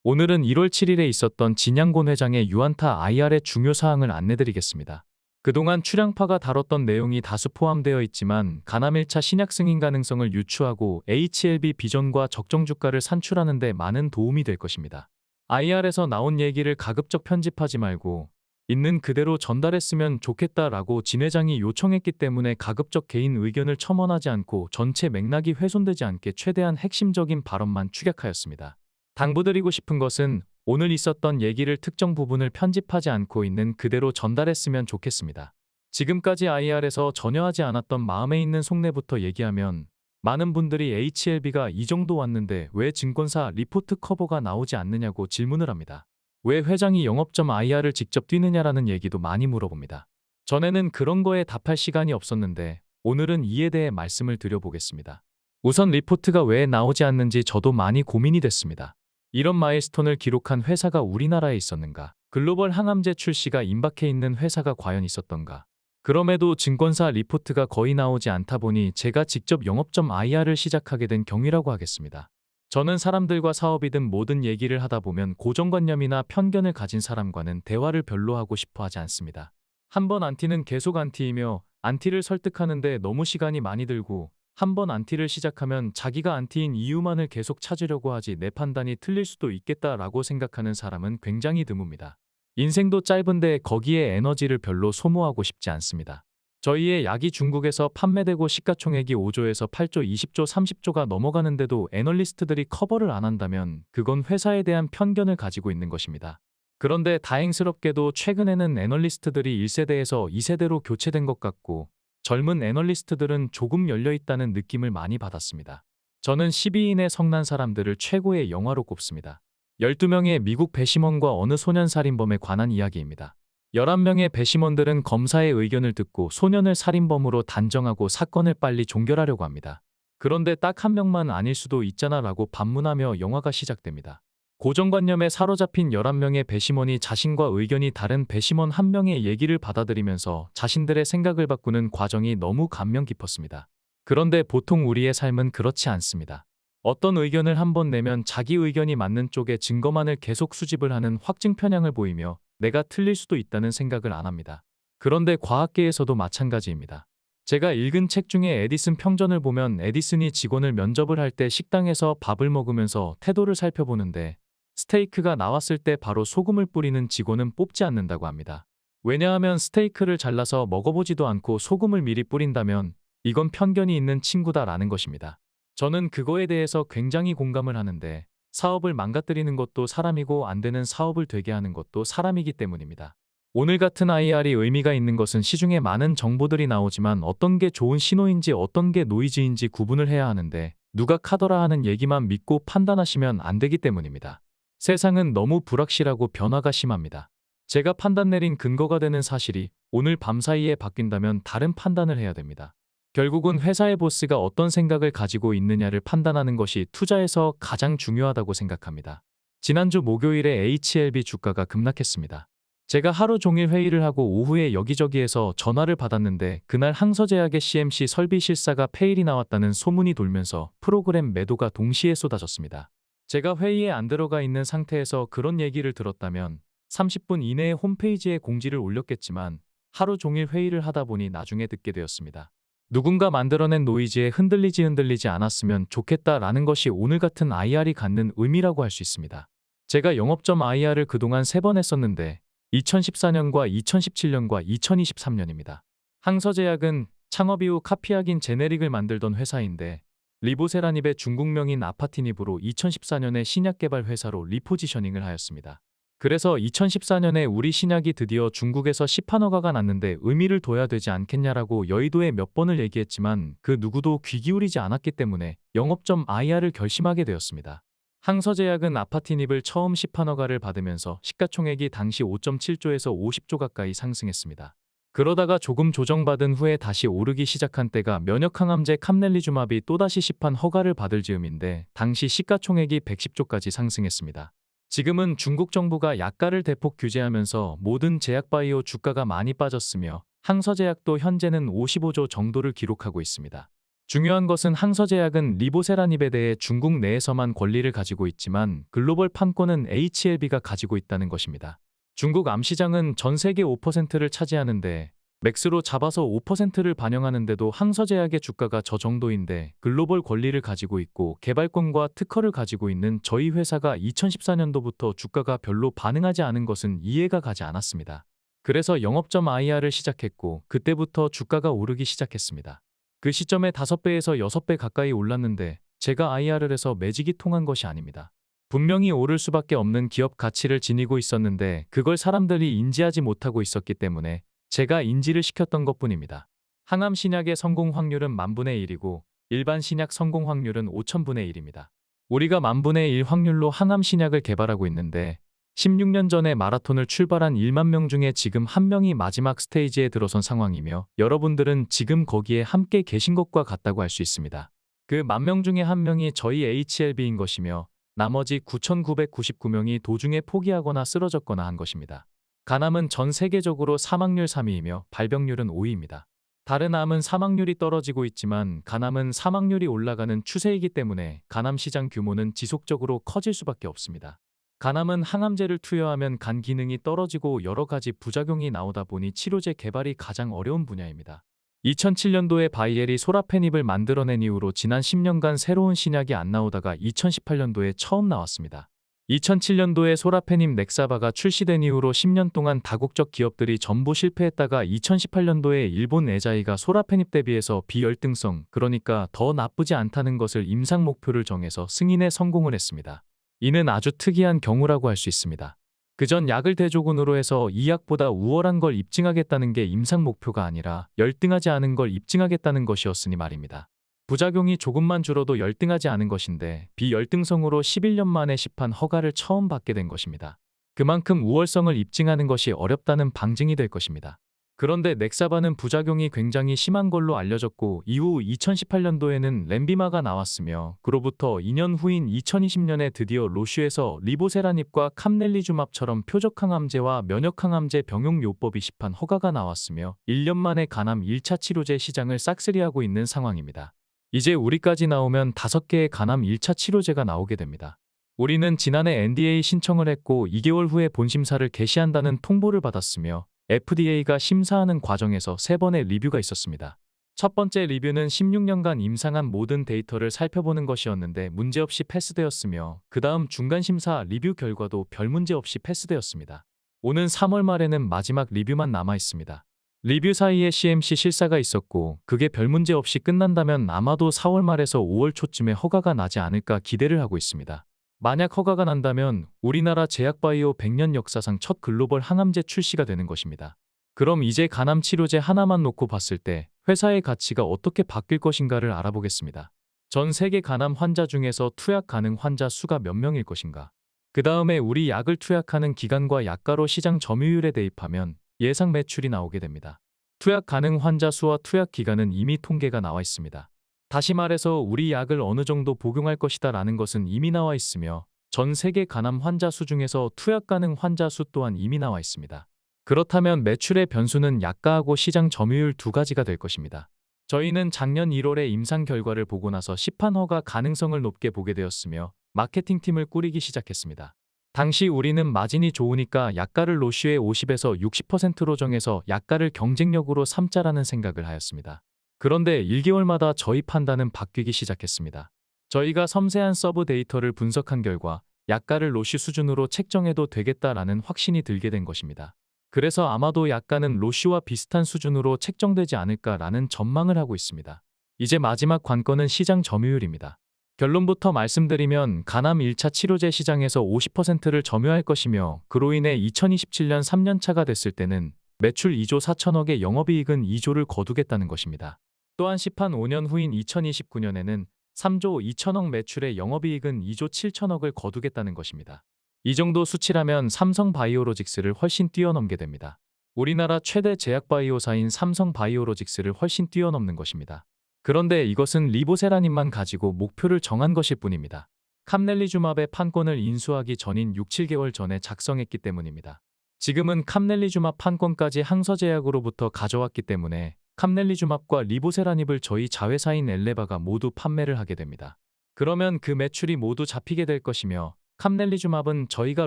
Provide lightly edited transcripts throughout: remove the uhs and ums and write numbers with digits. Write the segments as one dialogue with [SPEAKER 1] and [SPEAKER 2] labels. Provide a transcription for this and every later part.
[SPEAKER 1] 오늘은 1월 7일에 있었던 진양곤 회장의 유안타 IR의 중요 사항을 안내드리겠습니다. 그동안 출향파가 다뤘던 내용이 다수 포함되어 있지만 가남 1차 신약 승인 가능성을 유추하고 HLB 비전과 적정 주가를 산출하는 데 많은 도움이 될 것입니다. IR에서 나온 얘기를 가급적 편집하지 말고 있는 그대로 전달했으면 좋겠다라고 진 회장이 요청했기 때문에 가급적 개인 의견을 첨언하지 않고 전체 맥락이 훼손되지 않게 최대한 핵심적인 발언만 축약하였습니다. 당부드리고 싶은 것은 오늘 있었던 얘기를 특정 부분을 편집하지 않고 있는 그대로 전달했으면 좋겠습니다. 지금까지 IR에서 전혀 하지 않았던 마음에 있는 속내부터 얘기하면 많은 분들이 HLB가 이 정도 왔는데 왜 증권사 리포트 커버가 나오지 않느냐고 질문을 합니다. 왜 회장이 영업점 IR을 직접 뛰느냐라는 얘기도 많이 물어봅니다. 전에는 그런 거에 답할 시간이 없었는데 오늘은 이에 대해 말씀을 드려보겠습니다. 우선 리포트가 왜 나오지 않는지 저도 많이 고민이 됐습니다. 이런 마일스톤을 기록한 회사가 우리나라에 있었는가? 글로벌 항암제 출시가 임박해 있는 회사가 과연 있었던가? 그럼에도 증권사 리포트가 거의 나오지 않다 보니 제가 직접 영업점 IR을 시작하게 된 경위라고 하겠습니다. 저는 사람들과 사업이든 뭐든 얘기를 하다 보면 고정관념이나 편견을 가진 사람과는 대화를 별로 하고 싶어 하지 않습니다. 한번 안티는 계속 안티이며 안티를 설득하는데 너무 시간이 많이 들고 한번 안티를 시작하면 자기가 안티인 이유만을 계속 찾으려고 하지 내 판단이 틀릴 수도 있겠다라고 생각하는 사람은 굉장히 드뭅니다. 인생도 짧은데 거기에 에너지를 별로 소모하고 싶지 않습니다. 저희의 약이 중국에서 판매되고 시가총액이 5조에서 8조, 20조, 30조가 넘어가는데도 애널리스트들이 커버를 안 한다면 그건 회사에 대한 편견을 가지고 있는 것입니다. 그런데 다행스럽게도 최근에는 애널리스트들이 1세대에서 2세대로 교체된 것 같고 젊은 애널리스트들은 조금 열려있다는 느낌을 많이 받았습니다. 저는 12인의 성난 사람들을 최고의 영화로 꼽습니다. 12명의 미국 배심원과 어느 소년살인범에 관한 이야기입니다. 11명의 배심원들은 검사의 의견을 듣고 소년을 살인범으로 단정하고 사건을 빨리 종결하려고 합니다. 그런데 딱 한 명만 아닐 수도 있잖아 라고 반문하며 영화가 시작됩니다. 고정관념에 사로잡힌 11명의 배심원이 자신과 의견이 다른 배심원 한 명의 얘기를 받아들이면서 자신들의 생각을 바꾸는 과정이 너무 감명 깊었습니다. 그런데 보통 우리의 삶은 그렇지 않습니다. 어떤 의견을 한번 내면 자기 의견이 맞는 쪽의 증거만을 계속 수집을 하는 확증 편향을 보이며 내가 틀릴 수도 있다는 생각을 안 합니다. 그런데 과학계에서도 마찬가지입니다. 제가 읽은 책 중에 에디슨 평전을 보면 에디슨이 직원을 면접을 할 때 식당에서 밥을 먹으면서 태도를 살펴보는데 스테이크가 나왔을 때 바로 소금을 뿌리는 직원은 뽑지 않는다고 합니다. 왜냐하면 스테이크를 잘라서 먹어보지도 않고 소금을 미리 뿌린다면 이건 편견이 있는 친구다라는 것입니다. 저는 그거에 대해서 굉장히 공감을 하는데 사업을 망가뜨리는 것도 사람이고 안 되는 사업을 되게 하는 것도 사람이기 때문입니다. 오늘 같은 IR이 의미가 있는 것은 시중에 많은 정보들이 나오지만 어떤 게 좋은 신호인지 어떤 게 노이즈인지 구분을 해야 하는데 누가 카더라 하는 얘기만 믿고 판단하시면 안 되기 때문입니다. 세상은 너무 불확실하고 변화가 심합니다. 제가 판단 내린 근거가 되는 사실이 오늘 밤 사이에 바뀐다면 다른 판단을 해야 됩니다. 결국은 회사의 보스가 어떤 생각을 가지고 있느냐를 판단하는 것이 투자에서 가장 중요하다고 생각합니다. 지난주 목요일에 HLB 주가가 급락했습니다. 제가 하루 종일 회의를 하고 오후에 여기저기에서 전화를 받았는데 그날 항서제약의 CMC 설비 실사가 페일이 나왔다는 소문이 돌면서 프로그램 매도가 동시에 쏟아졌습니다. 제가 회의에 안 들어가 있는 상태에서 그런 얘기를 들었다면 30분 이내에 홈페이지에 공지를 올렸겠지만 하루 종일 회의를 하다 보니 나중에 듣게 되었습니다. 누군가 만들어낸 노이즈에 흔들리지 않았으면 좋겠다라는 것이 오늘 같은 IR이 갖는 의미라고 할 수 있습니다. 제가 영업점 IR을 그동안 3번 했었는데 2014년과 2017년과 2023년입니다. 항서제약은 창업 이후 카피약인 제네릭을 만들던 회사인데 리보세라닙의 중국명인 아파티닙으로 2014년에 신약 개발 회사로 리포지셔닝을 하였습니다. 그래서 2014년에 우리 신약이 드디어 중국에서 시판 허가가 났는데 의미를 둬야 되지 않겠냐라고 여의도에 몇 번을 얘기했지만 그 누구도 귀 기울이지 않았기 때문에 영업점 IR을 결심하게 되었습니다. 항서제약은 아파티닙을 처음 시판 허가를 받으면서 시가총액이 당시 5.7조에서 50조 가까이 상승했습니다. 그러다가 조금 조정받은 후에 다시 오르기 시작한 때가 면역항암제 캄넬리주맙이 또다시 시판 허가를 받을 즈음인데 당시 시가총액이 110조까지 상승했습니다. 지금은 중국 정부가 약가를 대폭 규제하면서 모든 제약바이오 주가가 많이 빠졌으며 항서제약도 현재는 55조 정도를 기록하고 있습니다. 중요한 것은 항서제약은 리보세라닙에 대해 중국 내에서만 권리를 가지고 있지만 글로벌 판권은 HLB가 가지고 있다는 것입니다. 중국 암 시장은 전 세계 5%를 차지하는데 맥스로 잡아서 5%를 반영하는데도 항서제약의 주가가 저 정도인데 글로벌 권리를 가지고 있고 개발권과 특허를 가지고 있는 저희 회사가 2014년도부터 주가가 별로 반응하지 않은 것은 이해가 가지 않았습니다. 그래서 영업점 IR을 시작했고 그때부터 주가가 오르기 시작했습니다. 그 시점에 5배에서 6배 가까이 올랐는데 제가 IR을 해서 매직이 통한 것이 아닙니다. 분명히 오를 수밖에 없는 기업 가치를 지니고 있었는데 그걸 사람들이 인지하지 못하고 있었기 때문에 제가 인지를 시켰던 것뿐입니다. 항암 신약의 성공 확률은 10,000분의 1이고 일반 신약 성공 확률은 5,000분의 1입니다. 우리가 10,000분의 1 확률로 항암 신약을 개발하고 있는데 16년 전에 마라톤을 출발한 1만 명 중에 지금 1명이 마지막 스테이지에 들어선 상황이며 여러분들은 지금 거기에 함께 계신 것과 같다고 할 수 있습니다. 그 10,000명 중에 1명이 저희 HLB인 것이며 나머지 9,999명이 도중에 포기하거나 쓰러졌거나 한 것입니다. 간암은 전 세계적으로 사망률 3위이며 발병률은 5위입니다. 다른 암은 사망률이 떨어지고 있지만 간암은 사망률이 올라가는 추세이기 때문에 간암 시장 규모는 지속적으로 커질 수밖에 없습니다. 간암은 항암제를 투여하면 간 기능이 떨어지고 여러 가지 부작용이 나오다 보니 치료제 개발이 가장 어려운 분야입니다. 2007년도에 바이엘이 소라페닙을 만들어낸 이후로 지난 10년간 새로운 신약이 안 나오다가 2018년도에 처음 나왔습니다. 2007년도에 소라페닙 넥사바가 출시된 이후로 10년 동안 다국적 기업들이 전부 실패했다가 2018년도에 일본 에자이가 소라페닙 대비해서 비열등성, 그러니까 더 나쁘지 않다는 것을 임상 목표를 정해서 승인에 성공을 했습니다. 이는 아주 특이한 경우라고 할 수 있습니다. 그전 약을 대조군으로 해서 이 약보다 우월한 걸 입증하겠다는 게 임상 목표가 아니라 열등하지 않은 걸 입증하겠다는 것이었으니 말입니다. 부작용이 조금만 줄어도 열등하지 않은 것인데 비열등성으로 11년 만에 시판 허가를 처음 받게 된 것입니다. 그만큼 우월성을 입증하는 것이 어렵다는 방증이 될 것입니다. 그런데 넥사바는 부작용이 굉장히 심한 걸로 알려졌고 이후 2018년도에는 렌비마가 나왔으며 그로부터 2년 후인 2020년에 드디어 로슈에서 리보세라닙과 캄넬리주맙처럼 표적항암제와 면역항암제 병용요법이 시판 허가가 나왔으며 1년 만에 간암 1차 치료제 시장을 싹쓸이하고 있는 상황입니다. 이제 우리까지 나오면 5개의 간암 1차 치료제가 나오게 됩니다. 우리는 지난해 NDA 신청을 했고 2개월 후에 본심사를 개시한다는 통보를 받았으며 FDA가 심사하는 과정에서 3번의 리뷰가 있었습니다. 첫 번째 리뷰는 16년간 임상한 모든 데이터를 살펴보는 것이었는데 문제없이 패스되었으며 그 다음 중간심사 리뷰 결과도 별 문제 없이 패스되었습니다. 오는 3월 말에는 마지막 리뷰만 남아 있습니다. 리뷰 사이에 CMC 실사가 있었고 그게 별 문제 없이 끝난다면 아마도 4월 말에서 5월 초쯤에 허가가 나지 않을까 기대를 하고 있습니다. 만약 허가가 난다면 우리나라 제약바이오 100년 역사상 첫 글로벌 항암제 출시가 되는 것입니다. 그럼 이제 간암 치료제 하나만 놓고 봤을 때 회사의 가치가 어떻게 바뀔 것인가를 알아보겠습니다. 전 세계 간암 환자 중에서 투약 가능 환자 수가 몇 명일 것인가? 그 다음에 우리 약을 투약하는 기간과 약가로 시장 점유율에 대입하면 예상 매출이 나오게 됩니다. 투약 가능 환자 수와 투약 기간은 이미 통계가 나와 있습니다. 다시 말해서 우리 약을 어느 정도 복용할 것이다 라는 것은 이미 나와 있으며 전 세계 간암 환자 수 중에서 투약 가능 환자 수 또한 이미 나와 있습니다. 그렇다면 매출의 변수는 약가하고 시장 점유율 두 가지가 될 것입니다. 저희는 작년 1월에 임상 결과를 보고 나서 시판 허가 가능성을 높게 보게 되었으며 마케팅팀을 꾸리기 시작했습니다. 당시 우리는 마진이 좋으니까 약가를 로슈의 50에서 60%로 정해서 약가를 경쟁력으로 삼자라는 생각을 하였습니다. 그런데 1개월마다 저희 판단은 바뀌기 시작했습니다. 저희가 섬세한 서브 데이터를 분석한 결과 약가를 로슈 수준으로 책정해도 되겠다라는 확신이 들게 된 것입니다. 그래서 아마도 약가는 로슈와 비슷한 수준으로 책정되지 않을까라는 전망을 하고 있습니다. 이제 마지막 관건은 시장 점유율입니다. 결론부터 말씀드리면 간암 1차 치료제 시장에서 50%를 점유할 것이며 그로 인해 2027년 3년차가 됐을 때는 매출 2조 4천억에 영업이익은 2조를 거두겠다는 것입니다. 또한 시판 5년 후인 2029년에는 3조 2천억 매출에 영업이익은 2조 7천억을 거두겠다는 것입니다. 이 정도 수치라면 삼성바이오로직스를 훨씬 뛰어넘게 됩니다. 우리나라 최대 제약바이오사인 삼성바이오로직스를 훨씬 뛰어넘는 것입니다. 그런데 이것은 리보세라닙만 가지고 목표를 정한 것일 뿐입니다. 캄넬리주맙의 판권을 인수하기 전인 6, 7개월 전에 작성했기 때문입니다. 지금은 캄넬리주맙 판권까지 항서제약으로부터 가져왔기 때문에 캄넬리주맙과 리보세라닙을 저희 자회사인 엘레바가 모두 판매를 하게 됩니다. 그러면 그 매출이 모두 잡히게 될 것이며 캄넬리주맙은 저희가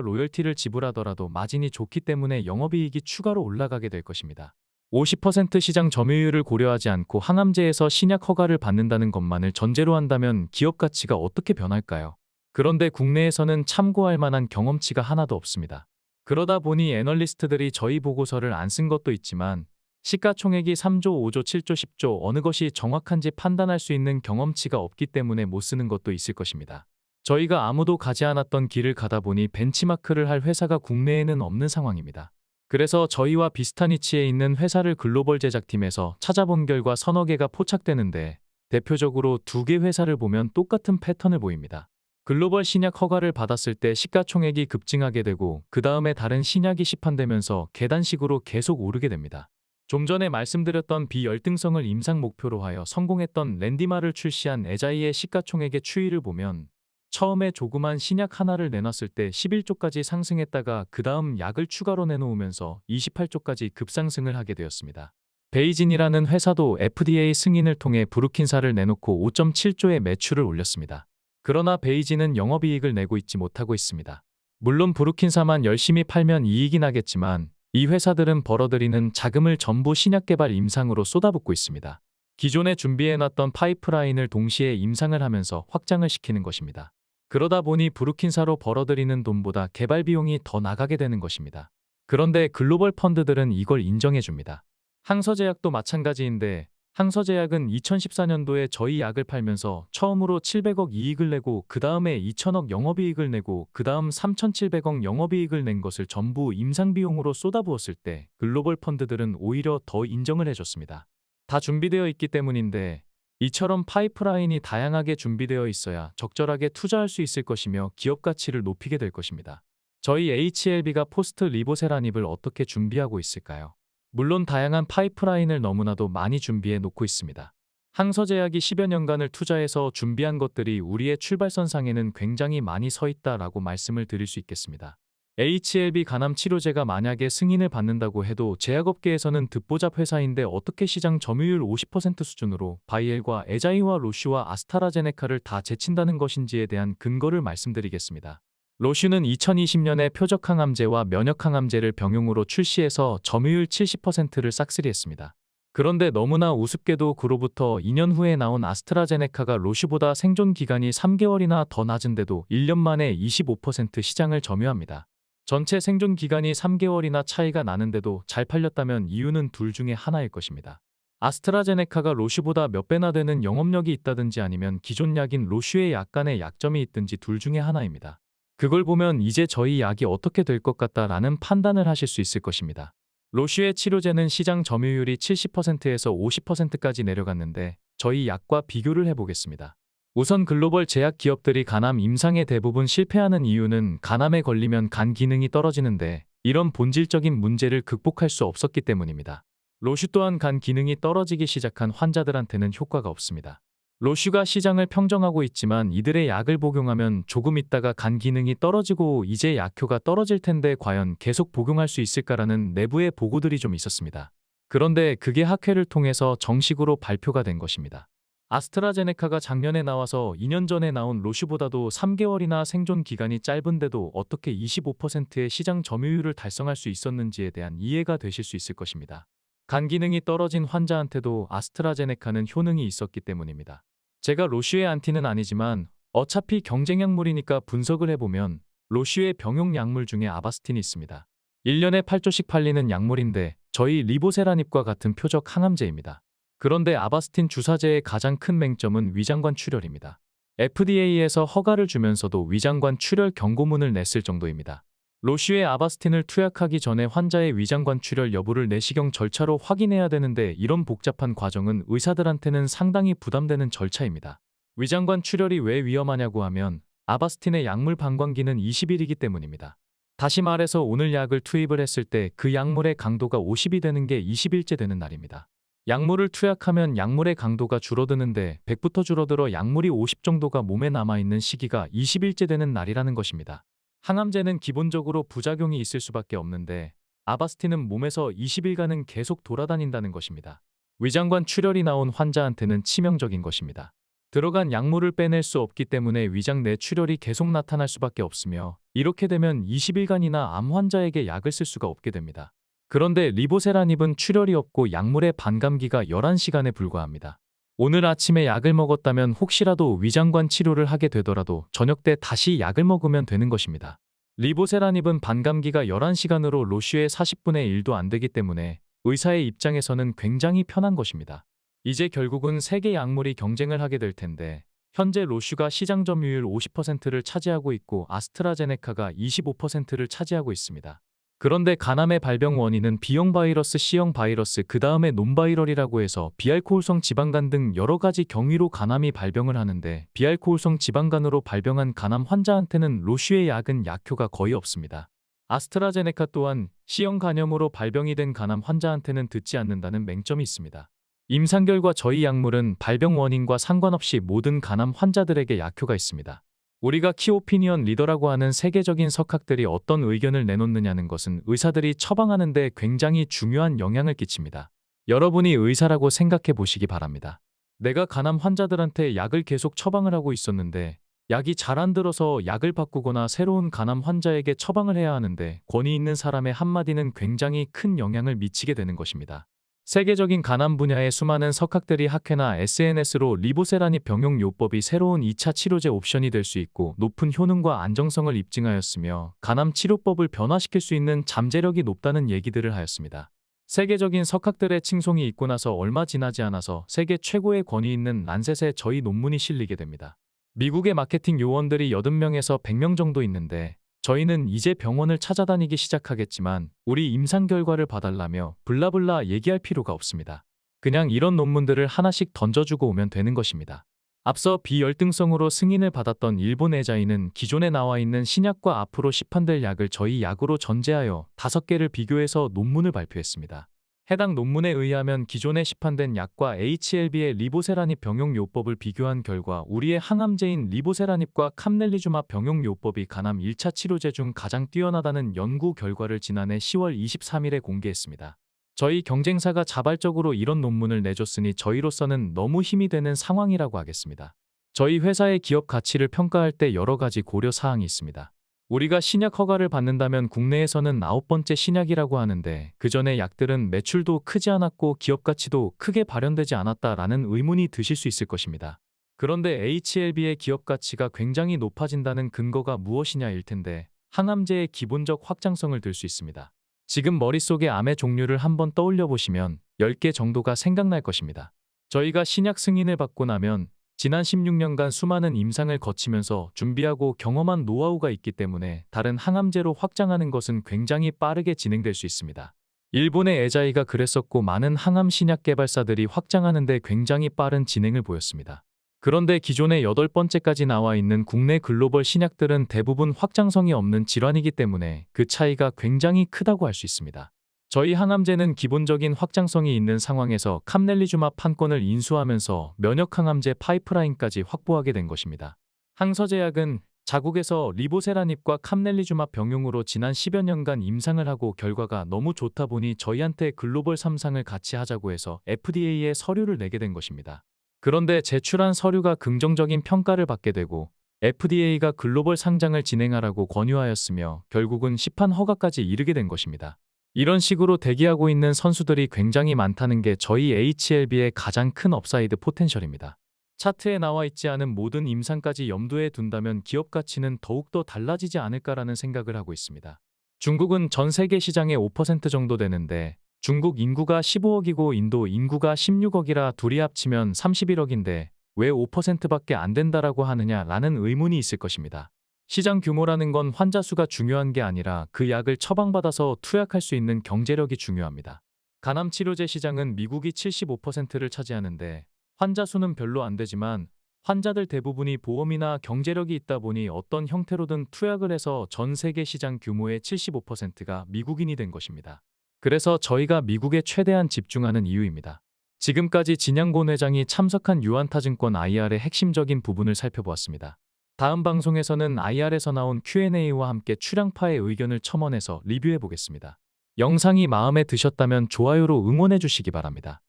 [SPEAKER 1] 로열티를 지불하더라도 마진이 좋기 때문에 영업이익이 추가로 올라가게 될 것입니다. 50% 시장 점유율을 고려하지 않고 항암제에서 신약 허가를 받는다는 것만을 전제로 한다면 기업 가치가 어떻게 변할까요? 그런데 국내에서는 참고할 만한 경험치가 하나도 없습니다. 그러다 보니 애널리스트들이 저희 보고서를 안 쓴 것도 있지만 시가총액이 3조, 5조, 7조, 10조 어느 것이 정확한지 판단할 수 있는 경험치가 없기 때문에 못 쓰는 것도 있을 것입니다. 저희가 아무도 가지 않았던 길을 가다 보니 벤치마크를 할 회사가 국내에는 없는 상황입니다. 그래서 저희와 비슷한 위치에 있는 회사를 글로벌 제작팀에서 찾아본 결과 서너 개가 포착되는데 대표적으로 두 개 회사를 보면 똑같은 패턴을 보입니다. 글로벌 신약 허가를 받았을 때 시가총액이 급증하게 되고 그 다음에 다른 신약이 시판되면서 계단식으로 계속 오르게 됩니다. 좀 전에 말씀드렸던 비열등성을 임상 목표로 하여 성공했던 랜디마를 출시한 에자이의 시가총액의 추이를 보면 처음에 조그만 신약 하나를 내놨을 때 11조까지 상승했다가 그 다음 약을 추가로 내놓으면서 28조까지 급상승을 하게 되었습니다. 베이진이라는 회사도 FDA 승인을 통해 브루킨사를 내놓고 5.7조의 매출을 올렸습니다. 그러나 베이진은 영업이익을 내고 있지 못하고 있습니다. 물론 브루킨사만 열심히 팔면 이익이 나겠지만 이 회사들은 벌어들이는 자금을 전부 신약 개발 임상으로 쏟아붓고 있습니다. 기존에 준비해놨던 파이프라인을 동시에 임상을 하면서 확장을 시키는 것입니다. 그러다 보니 브루킨사로 벌어들이는 돈보다 개발 비용이 더 나가게 되는 것입니다. 그런데 글로벌 펀드들은 이걸 인정해줍니다. 항서제약도 마찬가지인데 항서제약은 2014년도에 저희 약을 팔면서 처음으로 700억 이익을 내고 그 다음에 2천억 영업이익을 내고 그 다음 3,700억 영업이익을 낸 것을 전부 임상비용으로 쏟아부었을 때 글로벌 펀드들은 오히려 더 인정을 해줬습니다. 다 준비되어 있기 때문인데 이처럼 파이프라인이 다양하게 준비되어 있어야 적절하게 투자할 수 있을 것이며 기업 가치를 높이게 될 것입니다. 저희 HLB가 포스트 리보세라닙을 어떻게 준비하고 있을까요? 물론 다양한 파이프라인을 너무나도 많이 준비해 놓고 있습니다. 항서제약이 10여 년간을 투자해서 준비한 것들이 우리의 출발선상에는 굉장히 많이 서 있다라고 말씀을 드릴 수 있겠습니다. HLB 간암 치료제가 만약에 승인을 받는다고 해도 제약업계에서는 듣보잡 회사인데 어떻게 시장 점유율 50% 수준으로 바이엘과 에자이와 로슈와 아스트라제네카를 다 제친다는 것인지에 대한 근거를 말씀드리겠습니다. 로슈는 2020년에 표적항암제와 면역항암제를 병용으로 출시해서 점유율 70%를 싹쓸이했습니다. 그런데 너무나 우습게도 그로부터 2년 후에 나온 아스트라제네카가 로슈보다 생존 기간이 3개월이나 더 낮은데도 1년 만에 25% 시장을 점유합니다. 전체 생존 기간이 3개월이나 차이가 나는데도 잘 팔렸다면 이유는 둘 중에 하나일 것입니다. 아스트라제네카가 로슈보다 몇 배나 되는 영업력이 있다든지 아니면 기존 약인 로슈에 약간의 약점이 있든지 둘 중에 하나입니다. 그걸 보면 이제 저희 약이 어떻게 될 것 같다라는 판단을 하실 수 있을 것입니다. 로슈의 치료제는 시장 점유율이 70%에서 50%까지 내려갔는데 저희 약과 비교를 해보겠습니다. 우선 글로벌 제약 기업들이 간암 임상에 대부분 실패하는 이유는 간암에 걸리면 간 기능이 떨어지는데 이런 본질적인 문제를 극복할 수 없었기 때문입니다. 로슈 또한 간 기능이 떨어지기 시작한 환자들한테는 효과가 없습니다. 로슈가 시장을 평정하고 있지만 이들의 약을 복용하면 조금 있다가 간 기능이 떨어지고 이제 약효가 떨어질 텐데 과연 계속 복용할 수 있을까라는 내부의 보고들이 좀 있었습니다. 그런데 그게 학회를 통해서 정식으로 발표가 된 것입니다. 아스트라제네카가 작년에 나와서 2년 전에 나온 로슈보다도 3개월이나 생존 기간이 짧은데도 어떻게 25%의 시장 점유율을 달성할 수 있었는지에 대한 이해가 되실 수 있을 것입니다. 간 기능이 떨어진 환자한테도 아스트라제네카는 효능이 있었기 때문입니다. 제가 로슈의 안티는 아니지만 어차피 경쟁 약물이니까 분석을 해보면 로슈의 병용 약물 중에 아바스틴이 있습니다. 1년에 8조씩 팔리는 약물인데 저희 리보세라닙과 같은 표적 항암제입니다. 그런데 아바스틴 주사제의 가장 큰 맹점은 위장관 출혈입니다. FDA에서 허가를 주면서도 위장관 출혈 경고문을 냈을 정도입니다. 로슈의 아바스틴을 투약하기 전에 환자의 위장관 출혈 여부를 내시경 절차로 확인해야 되는데 이런 복잡한 과정은 의사들한테는 상당히 부담되는 절차입니다. 위장관 출혈이 왜 위험하냐고 하면 아바스틴의 약물 방광기는 20일이기 때문입니다. 다시 말해서 오늘 약을 투입을 했을 때 그 약물의 강도가 50이 되는 게 20일째 되는 날입니다. 약물을 투약하면 약물의 강도가 줄어드는데 100부터 줄어들어 약물이 50 정도가 몸에 남아있는 시기가 20일째 되는 날이라는 것입니다. 항암제는 기본적으로 부작용이 있을 수밖에 없는데 아바스틴은 몸에서 20일간은 계속 돌아다닌다는 것입니다. 위장관 출혈이 나온 환자한테는 치명적인 것입니다. 들어간 약물을 빼낼 수 없기 때문에 위장 내 출혈이 계속 나타날 수밖에 없으며 이렇게 되면 20일간이나 암 환자에게 약을 쓸 수가 없게 됩니다. 그런데 리보세라닙은 출혈이 없고 약물의 반감기가 11시간에 불과합니다. 오늘 아침에 약을 먹었다면 혹시라도 위장관 치료를 하게 되더라도 저녁 때 다시 약을 먹으면 되는 것입니다. 리보세라닙은 반감기가 11시간으로 로슈의 40분의 1도 안 되기 때문에 의사의 입장에서는 굉장히 편한 것입니다. 이제 결국은 세 개 약물이 경쟁을 하게 될 텐데 현재 로슈가 시장 점유율 50%를 차지하고 있고 아스트라제네카가 25%를 차지하고 있습니다. 그런데 간암의 발병 원인은 B형 바이러스, C형 바이러스, 그 다음에 논바이럴이라고 해서 비알코올성 지방간 등 여러 가지 경위로 간암이 발병을 하는데 비알코올성 지방간으로 발병한 간암 환자한테는 로슈의 약은 약효가 거의 없습니다. 아스트라제네카 또한 C형 간염으로 발병이 된 간암 환자한테는 듣지 않는다는 맹점이 있습니다. 임상 결과 저희 약물은 발병 원인과 상관없이 모든 간암 환자들에게 약효가 있습니다. 우리가 키오피니언 리더라고 하는 세계적인 석학들이 어떤 의견을 내놓느냐는 것은 의사들이 처방하는 데 굉장히 중요한 영향을 끼칩니다. 여러분이 의사라고 생각해 보시기 바랍니다. 내가 간암 환자들한테 약을 계속 처방을 하고 있었는데 약이 잘 안 들어서 약을 바꾸거나 새로운 간암 환자에게 처방을 해야 하는데 권위 있는 사람의 한마디는 굉장히 큰 영향을 미치게 되는 것입니다. 세계적인 간암 분야의 수많은 석학들이 학회나 SNS로 리보세라닙 병용 요법이 새로운 2차 치료제 옵션이 될 수 있고 높은 효능과 안정성을 입증하였으며 간암 치료법을 변화시킬 수 있는 잠재력이 높다는 얘기들을 하였습니다. 세계적인 석학들의 칭송이 있고 나서 얼마 지나지 않아서 세계 최고의 권위 있는 란셋에 저희 논문이 실리게 됩니다. 미국의 마케팅 요원들이 80명에서 100명 정도 있는데 저희는 이제 병원을 찾아다니기 시작하겠지만 우리 임상 결과를 봐달라며 블라블라 얘기할 필요가 없습니다. 그냥 이런 논문들을 하나씩 던져주고 오면 되는 것입니다. 앞서 비열등성으로 승인을 받았던 일본 에자이는 기존에 나와 있는 신약과 앞으로 시판될 약을 저희 약으로 전제하여 5개를 비교해서 논문을 발표했습니다. 해당 논문에 의하면 기존에 시판된 약과 HLB의 리보세라닙 병용 요법을 비교한 결과 우리의 항암제인 리보세라닙과 캄넬리주맙 병용 요법이 간암 1차 치료제 중 가장 뛰어나다는 연구 결과를 지난해 10월 23일에 공개했습니다. 저희 경쟁사가 자발적으로 이런 논문을 내줬으니 저희로서는 너무 힘이 되는 상황이라고 하겠습니다. 저희 회사의 기업 가치를 평가할 때 여러 가지 고려 사항이 있습니다. 우리가 신약 허가를 받는다면 국내에서는 9번째 신약이라고 하는데 그 전에 약들은 매출도 크지 않았고 기업 가치도 크게 발현되지 않았다라는 의문이 드실 수 있을 것입니다. 그런데 HLB의 기업 가치가 굉장히 높아진다는 근거가 무엇이냐일 텐데 항암제의 기본적 확장성을 들 수 있습니다. 지금 머릿속에 암의 종류를 한번 떠올려 보시면 10개 정도가 생각날 것입니다. 저희가 신약 승인을 받고 나면 지난 16년간 수많은 임상을 거치면서 준비하고 경험한 노하우가 있기 때문에 다른 항암제로 확장하는 것은 굉장히 빠르게 진행될 수 있습니다. 일본의 에자이가 그랬었고 많은 항암 신약 개발사들이 확장하는 데 굉장히 빠른 진행을 보였습니다. 그런데 기존에 8번째까지 나와 있는 국내 글로벌 신약들은 대부분 확장성이 없는 질환이기 때문에 그 차이가 굉장히 크다고 할 수 있습니다. 저희 항암제는 기본적인 확장성이 있는 상황에서 캄넬리주맙 한 건을 인수하면서 면역 항암제 파이프라인까지 확보하게 된 것입니다. 항서제약은 자국에서 리보세라닙과 캄넬리주맙 병용으로 지난 10여 년간 임상을 하고 결과가 너무 좋다 보니 저희한테 글로벌 3상을 같이 하자고 해서 FDA에 서류를 내게 된 것입니다. 그런데 제출한 서류가 긍정적인 평가를 받게 되고 FDA가 글로벌 상장을 진행하라고 권유하였으며 결국은 시판 허가까지 이르게 된 것입니다. 이런 식으로 대기하고 있는 선수들이 굉장히 많다는 게 저희 HLB의 가장 큰 업사이드 포텐셜입니다. 차트에 나와 있지 않은 모든 임상까지 염두에 둔다면 기업 가치는 더욱더 달라지지 않을까라는 생각을 하고 있습니다. 중국은 전 세계 시장의 5% 정도 되는데 중국 인구가 15억이고 인도 인구가 16억이라 둘이 합치면 31억인데 왜 5%밖에 안 된다라고 하느냐라는 의문이 있을 것입니다. 시장 규모라는 건 환자 수가 중요한 게 아니라 그 약을 처방받아서 투약할 수 있는 경제력이 중요합니다. 간암 치료제 시장은 미국이 75%를 차지하는데 환자 수는 별로 안 되지만 환자들 대부분이 보험이나 경제력이 있다 보니 어떤 형태로든 투약을 해서 전 세계 시장 규모의 75%가 미국인이 된 것입니다. 그래서 저희가 미국에 최대한 집중하는 이유입니다. 지금까지 진양곤 회장이 참석한 유안타증권 IR의 핵심적인 부분을 살펴보았습니다. 다음 방송에서는 IR에서 나온 Q&A와 함께 출양파의 의견을 첨언해서 리뷰해 보겠습니다. 영상이 마음에 드셨다면 좋아요로 응원해 주시기 바랍니다.